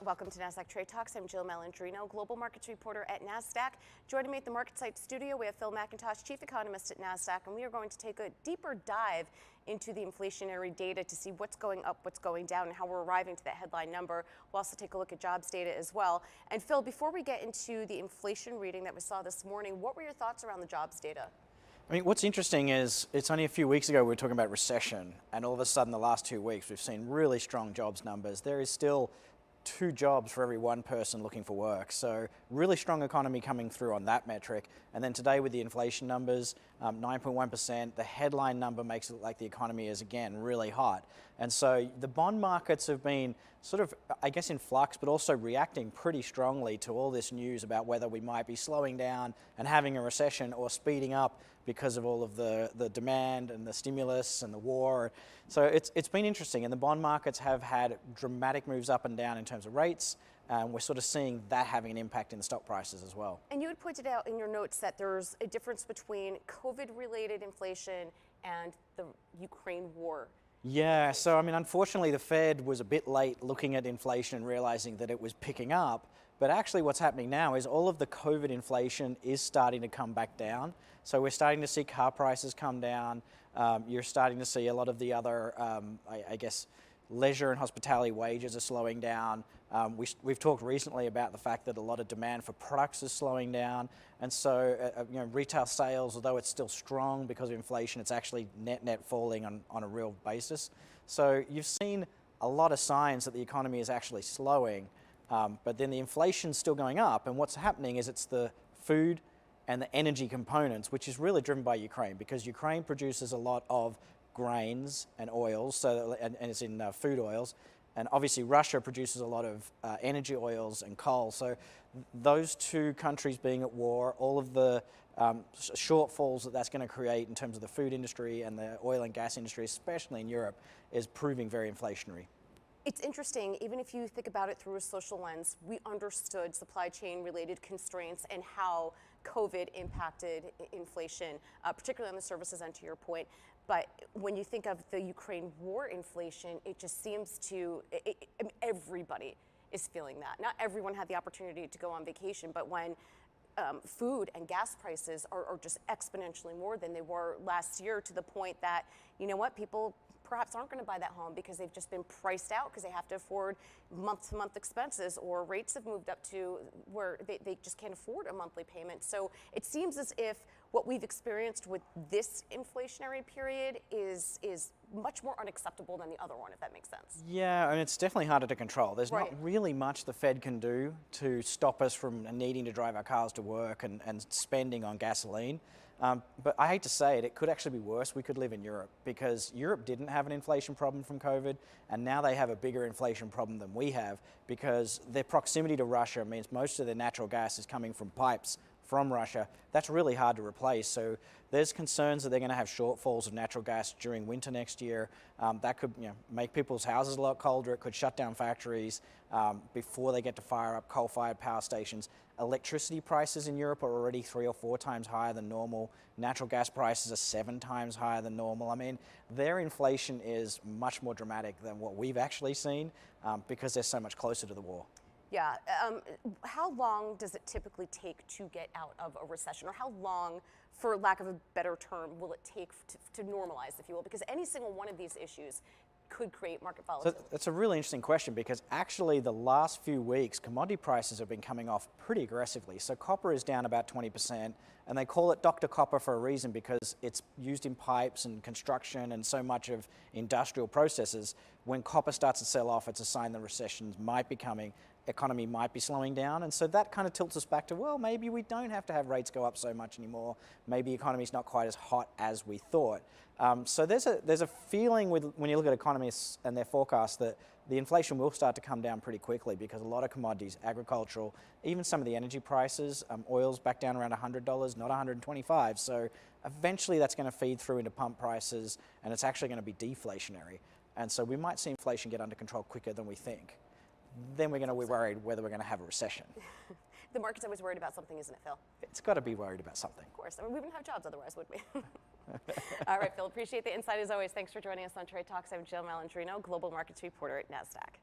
Welcome to Nasdaq Trade Talks. I'm Jill Malandrino, global markets reporter at Nasdaq. Joining me at the Market Site studio, we have Phil Mackintosh, chief economist at Nasdaq, and we are going to take a deeper dive into the inflationary data to see what's going up, what's going down, and how we're arriving to that headline number. We'll also take a look at jobs data as well. And Phil, before we get into the inflation reading that we saw this morning, what were your thoughts around the jobs data? I mean, what's interesting is it's only a few weeks ago we were talking about recession, and all of a sudden the last 2 weeks we've seen really strong jobs numbers. There is still 2 jobs for every 1 person looking for work. So really strong economy coming through on that metric. And then today with the inflation numbers, 9.1%, the headline number makes it look like the economy is again really hot. And so the bond markets have been sort of, I guess, in flux, but also reacting pretty strongly to all this news about whether we might be slowing down and having a recession or speeding up because of all of the demand and the stimulus and the war. So it's been interesting, and the bond markets have had dramatic moves up and down in terms of rates. We're sort of seeing that having an impact in the stock prices as well. And you had pointed out in your notes that there's a difference between COVID-related inflation and the Ukraine war. Yeah, so I mean, unfortunately, the Fed was a bit late looking at inflation and realizing that it was picking up. But actually what's happening now is all of the COVID inflation is starting to come back down. So we're starting to see car prices come down. You're starting to see a lot of the other, I guess, leisure and hospitality wages are slowing down. We've talked recently about the fact that a lot of demand for products is slowing down. And so, retail sales, although it's still strong because of inflation, it's actually net falling on a real basis. So you've seen a lot of signs that the economy is actually slowing, but then the inflation's still going up. And what's happening is it's the food and the energy components, which is really driven by Ukraine, because Ukraine produces a lot of grains and oils, and it's in food oils, and obviously Russia produces a lot of energy oils and coal. So those 2 countries being at war, all of the shortfalls that's going to create in terms of the food industry and the oil and gas industry, especially in Europe, is proving very inflationary. It's interesting, even if you think about it through a social lens, we understood supply chain related constraints and how COVID impacted inflation, particularly on the services end, to your point. But when you think of the Ukraine war inflation, it just seems to, everybody is feeling that. Not everyone had the opportunity to go on vacation, but when food and gas prices are just exponentially more than they were last year, to the point that, you know what, people perhaps aren't going to buy that home because they've just been priced out because they have to afford month-to-month expenses, or rates have moved up to where they just can't afford a monthly payment. So it seems as if what we've experienced with this inflationary period is much more unacceptable than the other one, if that makes sense. Yeah, and it's definitely harder to control. There's Right. not really much the Fed can do to stop us from needing to drive our cars to work and spending on gasoline. But I hate to say it, it could actually be worse. We could live in Europe, because Europe didn't have an inflation problem from COVID, and now they have a bigger inflation problem than we have, because their proximity to Russia means most of their natural gas is coming from pipes from Russia. That's really hard to replace. So there's concerns that they're going to have shortfalls of natural gas during winter next year. That could make people's houses a lot colder. It could shut down factories before they get to fire up coal-fired power stations. Electricity prices in Europe are already 3 or 4 times higher than normal. Natural gas prices are 7 times higher than normal. I mean, their inflation is much more dramatic than what we've actually seen, because they're so much closer to the war. Yeah. How long does it typically take to get out of a recession, or how long, for lack of a better term, will it take to normalize, if you will? Because any single one of these issues could create market volatility. So that's a really interesting question, because actually the last few weeks commodity prices have been coming off pretty aggressively. So copper is down about 20%, and they call it Dr. Copper for a reason, because it's used in pipes and construction and so much of industrial processes. When copper starts to sell off, it's a sign that recessions might be coming, economy might be slowing down. And so that kind of tilts us back to, well, maybe we don't have to have rates go up so much anymore. Maybe the economy's not quite as hot as we thought. So there's a feeling when you look at economists and their forecasts that the inflation will start to come down pretty quickly, because a lot of commodities, agricultural, even some of the energy prices, oil's back down around $100, not $125. So eventually that's going to feed through into pump prices, and it's actually going to be deflationary. And so we might see inflation get under control quicker than we think. Then we're going to be worried whether we're going to have a recession. The market's always worried about something, isn't it, Phil? It's got to be worried about something. Of course. I mean, we wouldn't have jobs otherwise, would we? All right, Phil, appreciate the insight as always. Thanks for joining us on Trade Talks. I'm Jill Malandrino, global markets reporter at Nasdaq.